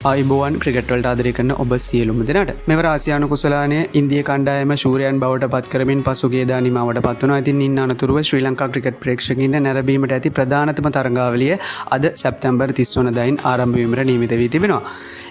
ආයිබෝවන් cricket වලට ආදරය කරන ඔබ සියලුම දෙනාට මෙවර ආසියානු කුසලානයේ ඉන්දියා කණ්ඩායම ශූරයන් බවට පත් කරමින් පසුගිය දා නිමවට පත් වුණා. ඉතින් ඉන් අනතුරුව ශ්‍රී ලංකා ක්‍රිකට් ප්‍රේක්ෂකයින්ට නැරඹීමට ඇති ප්‍රධානතම තරඟාවලිය අද සැප්තැම්බර් 30 වෙනිදායින් ආරම්භ වීමට නියමිත වී තිබෙනවා.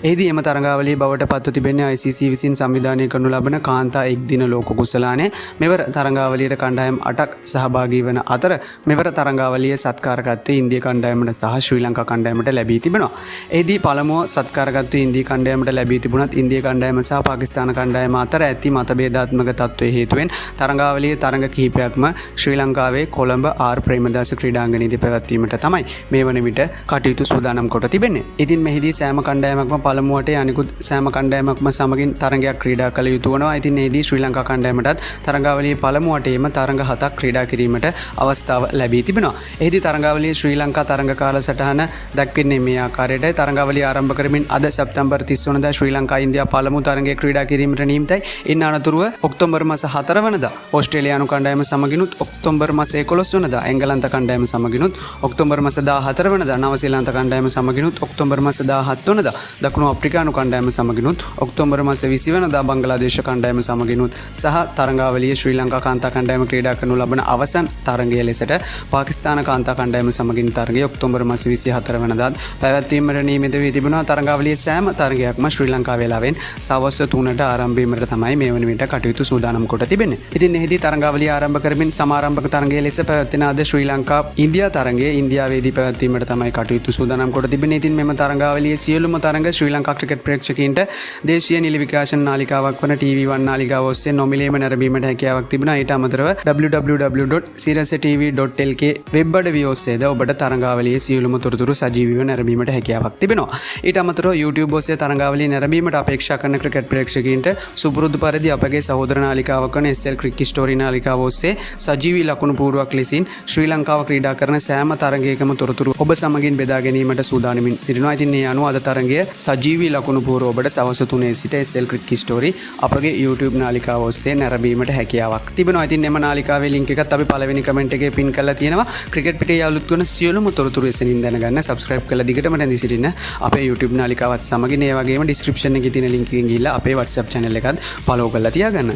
එහිදී එම තරඟාවලිය බවට පත්ව තිබෙන්නේ ICC විසින් සංවිධානය කරනු ලබන කාන්තා එක්දින ලෝක කුසලානයේ මෙවර තරඟාවලියට කණ්ඩායම් 8ක් සහභාගී වන අතර මෙවර තරඟාවලියේ සත්කාරකත්වය ඉන්දියා කණ්ඩායමට සහ ශ්‍රී ලංකා කණ්ඩායමට ලැබී තිබෙනවා. එහිදී පළමුව සත්කාරකත්වය ඉන්දියා කණ්ඩායමට ලැබී තිබුණත් ඉන්දියා කණ්ඩායම සහ පාකිස්තාන කණ්ඩායම අතර ඇති මතභේදාත්මක තත්ත්වයේ හේතුවෙන් තරඟාවලියේ තරඟ කිහිපයක්ම ශ්‍රී ලංකාවේ කොළඹ ආර් ප්‍රේමදාස ක්‍රීඩාංගණයේදී පැවැත්වීමට තමයි මේ වන විට කටයුතු සූදානම් කොට තිබෙන්නේ. ඉතින් මෙහිදී සෑම කණ්ඩායමක්ම පළමුවට අනිකුත් සෑම කණ්ඩායමක්ම සමගින් තරඟයක් ක්‍රීඩා කළ යුතු වනවා. ඉතින් එහිදී ශ්‍රී ලංකා කණ්ඩායමටත් තරඟාවලියේ පළමුවටම තරඟ 7ක් ක්‍රීඩා කිරීමට අවස්ථාව ලැබී තිබෙනවා. එහිදී තරඟාවලියේ ශ්‍රී ලංකා තරඟ කාලසටහන දක්වන්නේ මේ ආකාරයටයි. තරඟාවලිය ආරම්භ කරමින් අද සැප්තැම්බර් 30 වෙනිදා ශ්‍රී ලංකා ඉන්දියා පළමු තරඟයේ ක්‍රීඩා කිරීමට නියමිතයි. ඉන් අනතුරුව ඔක්තෝබර් මාස 4 වෙනිදා ඕස්ට්‍රේලියානු කණ්ඩායම සමගිනුත් ඔක්තෝබර් මාස 11 වෙනිදා එංගලන්ත කණ්ඩායම සමගිනුත් ඔක්තෝබර් මාස 14 වෙනිදා නවසීලන්ත කණ්ඩායම සමගිනුත් ඔක්තෝබර් මාස 17 වෙනිදා දකුණු අප්‍රිකානු කණ්ඩායම සමගිනුත් ඔක්තෝබර් මාස 20 වෙනිදා බංග්ලාදේශ කණ්ඩායම සමගිනුත් සහ තරඟාවලියේ ශ්‍රී ලංකා කාන්තා කණ්ඩායම ක්‍රීඩා කරනු ලබන අවසන් තරඟය ලෙසට පාකිස්තාන කාන්තා කණ්ඩායම සමගින් තරඟය ඔක්තෝබර් මාස 24 වෙනිදා පැවැත්වීමට නියමිත වී තිබෙනවා. තරඟාවලියේ සෑම තරගයක්ම ශ්‍රී ලංකා වේලාවෙන් සවස් 3ට ආරම්භ වීමට තමයි මේ වන විට කටයුතු සූදානම් කොට තිබෙන්නේ. ඉතින් එහිදී තරඟාවලිය ආරම්භ කරමින් සමාරම්භක තරගය ලෙස පැවැත්වෙන අද ශ්‍රී ලංකා ඉන්දියා තරගය ඉන්දියාවේදී පැවැත්වීමට තමයි කටයුතු සූදානම් කොට තිබෙන්නේ. ඉතින් මෙම තරඟාවලියේ සියලුම තරඟ ශ්‍රී ලංකා ක්‍රිකට් ප්‍රේක්ෂකයින්ට දේශීය නිල විකාශන නාලිකාවක් වන TV1 නාලිකාව ඔස්සේ නොමිලේම නැරඹීමට හැකියාවක් තිබුණා. ඊට අමතරව www.sirasatv.lk වෙබ් අඩවිය ඔස්සේද ඔබට තරඟාවලියේ සියලුම තොරතුරු සජීවීව නැරඹීමට හැකියාවක් තිබෙනවා. ඊට අමතරව YouTube ඔස්සේ තරඟාවලිය නැරඹීමට අපේක්ෂා කරන ක්‍රිකට් ප්‍රේක්ෂකයින්ට සුපුරුදු පරිදි අපගේ සහෝදර නාලිකාවක් වන SL ක්‍රිකට් ස්ටෝරි නාලිකාව ඔස්සේ සජීවී ලකුණු පුවරුවක් ලෙසින් ශ්‍රී ලංකාව ක්‍රීඩා කරන සෑම තරගයකම තොරතුරු ඔබ සමගින් බෙදා ගැනීමට සූදානමින් සිටිනවා. ඉතින් මේ අනුව අද තරගය සජීවී ලකුණු පුවරුව ඔබට සවස් 3 සිට SL ක්‍රිකට් ස්ටෝරි අපගේ YouTube නාලිකාව ඔස්සේ නැරඹීමට හැකියාවක් තිබෙනවා. ඉතින් එම නාලිකාවේ link එකත් අපි පළවෙනි කමෙන්ට් එකේ පින් කරලා තියෙනවා. ක්‍රිකට් පිටේ අලුත් වන සියලුම තොරතුරු එසෙනින් දැනගන්න subscribe කරලා දිගටම රැඳී සිටින්න අපේ YouTube නාලිකාවත් සමගින් ඒ වගේම description එකේ තියෙන link එකෙන් ගිහිල්ලා අපේ WhatsApp channel එකත් follow කරලා තියාගන්න.